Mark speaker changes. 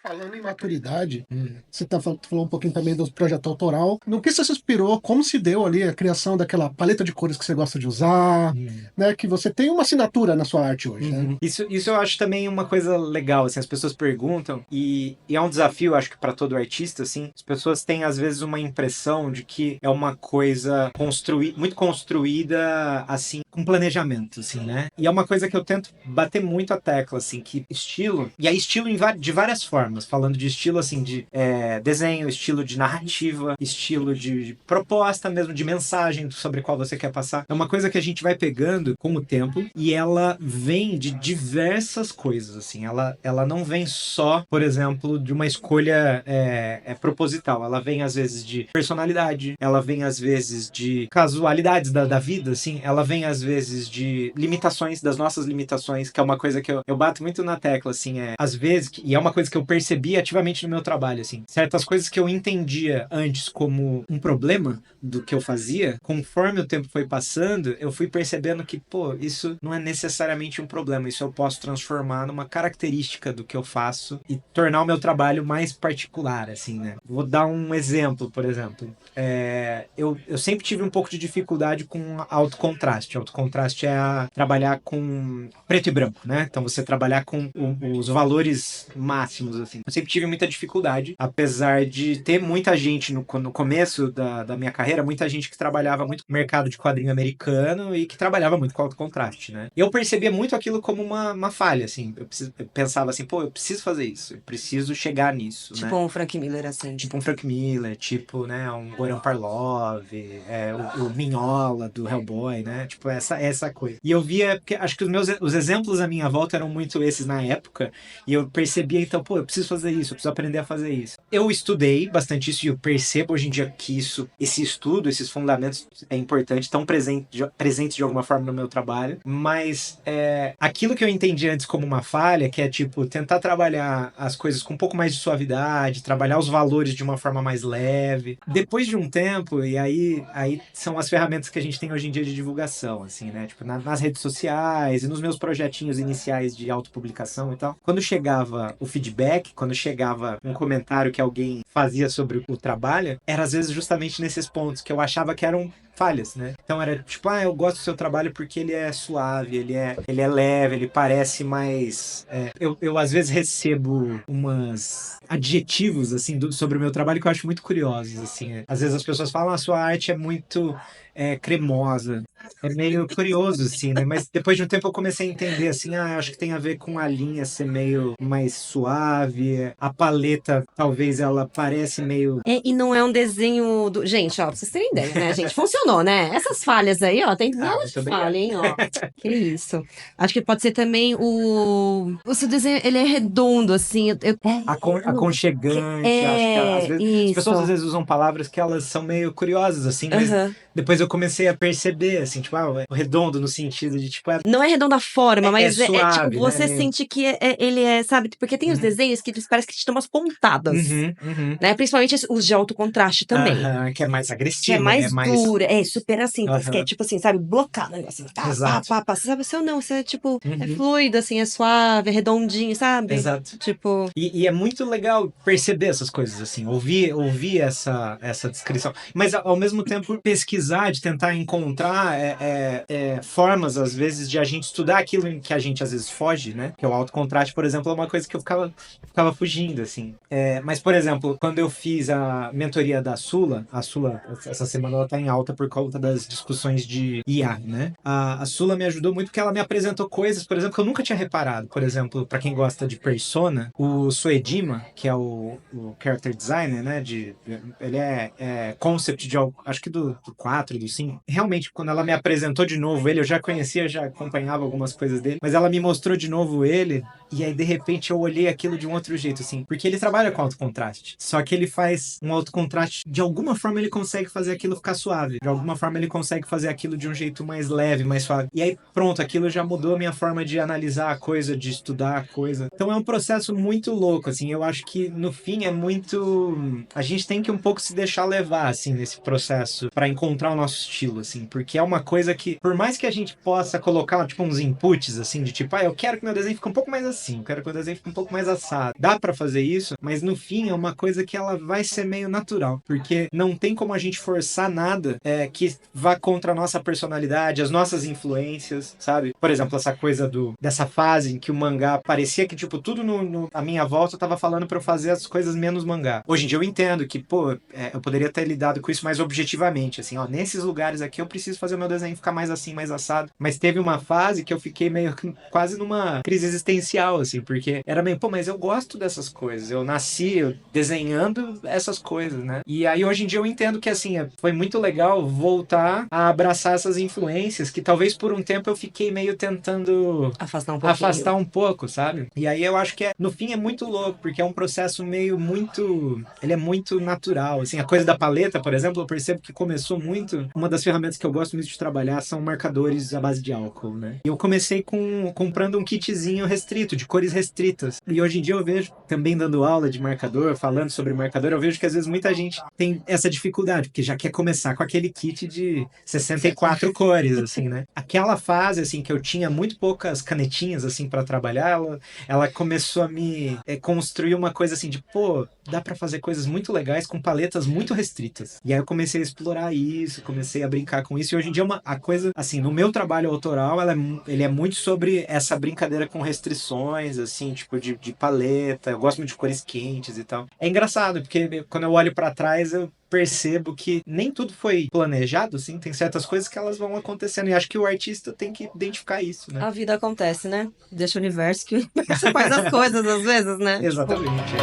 Speaker 1: Falando em maturidade, você falou um pouquinho também do projeto autoral. No que você se inspirou? Como se deu ali a criação daquela paleta de cores que você gosta de usar?
Speaker 2: Hum.
Speaker 1: Né? Que você tem uma assinatura na sua arte hoje, né?
Speaker 2: Uhum. Isso eu acho também uma coisa legal, assim, as pessoas perguntam, e é um desafio, acho que para todo artista, assim, as pessoas têm às vezes uma impressão de que é uma coisa muito construída, assim, com planejamento, assim, né? E é uma coisa que eu tento bater muito a tecla, assim, que estilo, e é estilo de várias formas, falando de estilo, assim, de desenho, estilo de narrativa, estilo de proposta mesmo, de mensagem sobre qual você quer passar. É uma coisa que a gente vai pegando com o tempo e ela vem de diversas coisas, assim. Ela não vem só, por exemplo, de uma escolha proposital. Ela vem, às vezes, de personalidade, ela vem, às vezes, de casualidades da vida, assim. Ela vem, às vezes, de limitações, das nossas limitações, que é uma coisa que eu bato muito na tecla, assim. Às vezes, e é uma coisa que eu percebi ativamente no meu trabalho, assim. Certas coisas que eu entendia antes como um problema do que eu fazia, conforme o tempo foi passando, eu fui percebendo que, pô, isso não é necessariamente um problema, isso eu posso transformar numa característica do que eu faço e tornar o meu trabalho mais particular, assim, né? Vou dar um exemplo, por exemplo. Eu sempre tive um pouco de dificuldade com alto contraste. Alto contraste trabalhar com preto e branco, né? Então você trabalhar com os valores máximos, assim. Eu sempre tive muita dificuldade, apesar de ter muita gente no começo da minha carreira, muita gente que trabalhava muito com o mercado de quadrinho americano e que trabalhava muito com alto contraste, né? Eu percebia muito aquilo como uma falha, assim. Eu pensava assim, pô, eu preciso fazer isso, eu preciso chegar nisso,
Speaker 3: Tipo
Speaker 2: né?
Speaker 3: um Frank Miller, assim.
Speaker 2: Tipo um Frank Miller, tipo, né, um Goran Parlov, o Mignola do Hellboy, né? Tipo, essa coisa. E eu via, porque acho que os exemplos à minha volta eram muito esses na época, e eu percebia, então, pô, eu preciso fazer isso, eu preciso aprender a fazer isso. Eu estudei bastante isso, e eu percebo hoje em dia que esse estudo, esses fundamentos é importante, estão presentes de alguma forma no meu trabalho, mas aquilo que eu entendi antes como uma falha, que é, tipo, tentar trabalhar as coisas com um pouco mais de suavidade, trabalhar os valores de uma forma mais leve. Depois de um tempo, e aí são as ferramentas que a gente tem hoje em dia de divulgação, assim, né? Tipo, nas redes sociais e nos meus projetinhos iniciais de autopublicação e tal. Quando chegava o feedback, quando chegava um comentário que alguém fazia sobre o trabalho, era às vezes justamente nesses pontos que eu achava que eram falhas, né? Então era tipo, eu gosto do seu trabalho porque ele é suave, ele é leve, ele parece mais... Eu às vezes recebo umas adjetivos, assim, sobre o meu trabalho que eu acho muito curiosos, assim. Às vezes as pessoas falam, a sua arte é muito cremosa. É meio curioso, assim, né? Mas depois de um tempo eu comecei a entender, assim, acho que tem a ver com a linha ser meio mais suave, a paleta, talvez ela parece meio...
Speaker 3: E não é um desenho do... Gente, ó, pra vocês terem ideia, né, gente? Funcionou, né? Essas falhas aí, ó, tem nada de
Speaker 2: muito obrigado.
Speaker 3: falha, hein, ó. Que isso. Acho que pode ser também o seu desenho, ele é redondo, assim.
Speaker 2: Aconchegante, acho que às vezes as pessoas às vezes usam palavras que elas são meio curiosas, assim, mas depois eu comecei a perceber, assim, tipo, o redondo no sentido de, tipo...
Speaker 3: Não é redonda a forma, mas
Speaker 2: suave,
Speaker 3: tipo, você
Speaker 2: né?
Speaker 3: sente que ele é, sabe? Porque tem os desenhos que eles parecem que te dão umas pontadas, né? Principalmente os de alto contraste também.
Speaker 2: Que é mais
Speaker 3: Que
Speaker 2: agressivo,
Speaker 3: é mais dura, super assim, que é tipo assim, sabe? Blocado, assim,
Speaker 2: Exato.
Speaker 3: sabe? O seu não, você é tipo, é fluido, assim, é suave, é redondinho, sabe?
Speaker 2: Exato.
Speaker 3: Tipo...
Speaker 2: E é muito legal perceber essas coisas, assim, ouvir essa descrição. Mas, ao mesmo tempo, pesquisar, de tentar encontrar formas, às vezes, de a gente estudar aquilo em que a gente, às vezes, foge, né? Que é o alto contraste, por exemplo, é uma coisa que eu ficava fugindo, assim. Mas, por exemplo, quando eu fiz a mentoria da Sula, a Sula, essa semana, ela tá em alta por conta das discussões de IA, né? A Sula me ajudou muito porque ela me apresentou coisas, por exemplo, que eu nunca tinha reparado. Por exemplo, para quem gosta de Persona, o Soejima, que é o character designer, né? Ele é concept de algo, acho que do 4, do 5. Realmente, quando ela me apresentou de novo ele, eu já conhecia, já acompanhava algumas coisas dele, mas ela me mostrou de novo ele, e aí de repente eu olhei aquilo de um outro jeito, assim, porque ele trabalha com alto contraste. Só que ele faz um alto contraste, de alguma forma ele consegue fazer aquilo ficar suave. alguma forma ele consegue fazer aquilo de um jeito mais leve, mais suave. E aí, pronto, aquilo já mudou a minha forma de analisar a coisa, de estudar a coisa. Então é um processo muito louco, assim. Eu acho que, no fim, é muito... A gente tem que um pouco se deixar levar, assim, nesse processo pra encontrar o nosso estilo, assim. Porque é uma coisa que, por mais que a gente possa colocar, tipo, uns inputs, assim, de tipo, eu quero que meu desenho fique um pouco mais assim, eu quero que meu desenho fique um pouco mais assado. Dá pra fazer isso, mas no fim é uma coisa que ela vai ser meio natural, porque não tem como a gente forçar nada que vá contra a nossa personalidade, as nossas influências, sabe? Por exemplo, essa coisa dessa fase em que o mangá parecia que, tipo, tudo à minha volta tava falando pra eu fazer as coisas menos mangá. Hoje em dia eu entendo que, eu poderia ter lidado com isso mais objetivamente, assim, nesses lugares aqui eu preciso fazer o meu desenho ficar mais assim, mais assado. Mas teve uma fase que eu fiquei meio quase numa crise existencial, assim, porque era meio, mas eu gosto dessas coisas, eu nasci desenhando essas coisas, né? E aí hoje em dia eu entendo que, assim, foi muito legal voltar a abraçar essas influências que talvez por um tempo eu fiquei meio tentando afastar um pouco, sabe? E aí eu acho que no fim é muito louco, porque é um processo ele é muito natural, assim, a coisa da paleta, por exemplo, eu percebo que começou muito, uma das ferramentas que eu gosto muito de trabalhar são marcadores à base de álcool, né? E eu comecei comprando um kitzinho restrito, de cores restritas. E hoje em dia eu vejo, também dando aula de marcador, falando sobre marcador, eu vejo que às vezes muita gente tem essa dificuldade, porque já quer começar com aquele kit de 64 cores, assim, né? Aquela fase, assim, que eu tinha muito poucas canetinhas, assim, pra trabalhar, ela começou a me construir uma coisa assim de, dá pra fazer coisas muito legais com paletas muito restritas. E aí eu comecei a explorar isso, comecei a brincar com isso, e hoje em dia a coisa, assim, no meu trabalho autoral, ele é muito sobre essa brincadeira com restrições, assim, tipo, de paleta, eu gosto muito de cores quentes e tal. É engraçado, porque quando eu olho pra trás, eu percebo que nem tudo foi planejado, assim, tem certas coisas que elas vão acontecendo, e acho que o artista tem que identificar isso, né?
Speaker 3: A vida acontece, né? Deixa o universo que o universo faz as coisas às vezes, né?
Speaker 2: Exatamente.